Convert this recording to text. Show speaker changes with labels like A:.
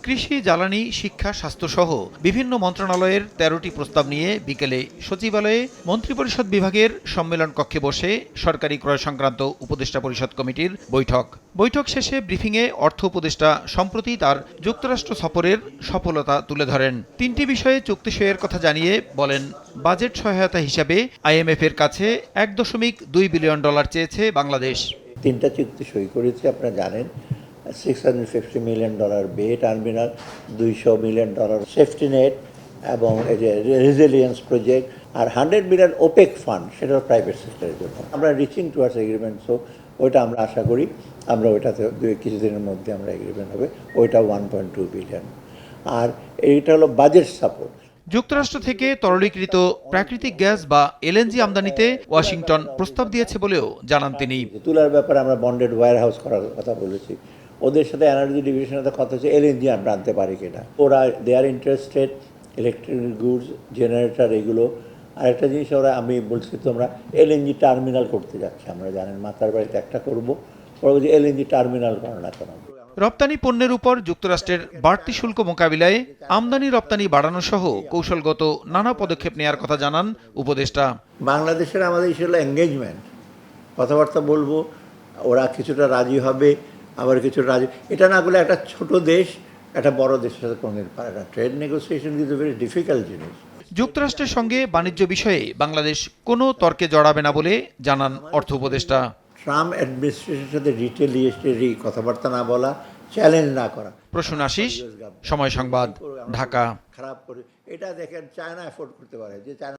A: কৃষি, জ্বালানি, শিক্ষা, স্বাস্থ্যসহ বিভিন্ন মন্ত্রণালয়ের ১৩টি প্রস্তাব নিয়ে বিকেলে সচিবালয়ে মন্ত্রিপরিষদ বিভাগের সম্মেলন কক্ষে বসে সরকারি ক্রয় সংক্রান্ত উপদেষ্টা পরিষদ কমিটির বৈঠক শেষে ব্রিফিংয়ে অর্থ উপদেষ্টা সম্প্রতি তার যুক্তরাষ্ট্র সফরের সফলতা তুলে ধরেন। ৩টি বিষয়ে চুক্তি সইয়ের কথা জানিয়ে বলেন, বাজেট সহায়তা হিসাবে IMF এর কাছে $১.২ বিলিয়ন চেয়েছে বাংলাদেশ।
B: 3টা চুক্তি সই করেছি, আপনারা জানেন। $650 মিলিয়ন বে টার্মিনাল, $200 মিলিয়ন সেফটি নেট এবং এই যে রেজিলিয়েন্স প্রজেক্ট, আর $100 মিলিয়ন ওপেক ফান্ড, সেটা প্রাইভেট সেক্টরের জন্য। আমরা রিচিং টুয়ার্ডস এগ্রিমেন্ট, সো ওইটা আমরা আশা করি আমরা ওইটাতে কিছুদিনের মধ্যে আমরা এগ্রিমেন্ট হবে। ওইটা 1.2 বিলিয়ন। আর এইটা হলো বাজেট সাপোর্ট।
A: যুক্তরাষ্ট্র থেকে তরলীকৃত প্রাকৃতিক গ্যাস বা LNG আমদানিতে ওয়াশিংটন প্রস্তাব দিয়েছে বলেও জানান তিনি।
B: তুলার ব্যাপারে আমরা বন্ডেড ওয়্যার হাউস করার কথা বলেছি। ওদের সাথে এনার্জি ডিভিশনের সাথে কথা হচ্ছে LNG আমরা আনতে পারি কিনা। ওরা they are interested electric goods, generator, এগুলো। আরেকটা জিনিস আমি বলছি, তোমরা LNG টার্মিনাল করতে যাচ্ছি, আমরা জানেন মাতার বাড়িতে একটা করবো, ওরা বলছে LNG টার্মিনাল করো না কেন।
A: রপ্তানি পণ্যের উপর যুক্তরাষ্ট্রের বাড়তি শুল্ক মোকাবিলায় আমদানি রপ্তানি বাড়ানো সহ কৌশলগত নানা পদক্ষেপ নেওয়ার কথা জানান উপদেষ্টা।
B: বাংলাদেশের আমাদের ইস্যু হলো এঙ্গেজমেন্ট, কথাবার্তা বলবো, ওরা কিছুটা রাজি হবে, আবার কিছুটা রাজি। এটা না করলে একটা ছোট দেশ একটা বড় দেশের সাথে কোনোদিন পারে না। Trade negotiation is a very difficult জিনিস।
A: যুক্তরাষ্ট্রের সঙ্গে বাণিজ্য বিষয়ে বাংলাদেশ কোনো তর্কে জড়াবে না বলে জানান অর্থ উপদেষ্টা।
B: ট্রাম্প অ্যাডমিনিস্ট্রেশনের সাথে রিটেলিয়েশনারি কথাবার্তা না বলা, চ্যালেঞ্জ না করা।
A: প্রসূন আশিস, সময় সংবাদ, ঢাকা।
B: খারাপ করে এটা দেখেন, চায়না এফোর্ড করতে পারে যে চায়না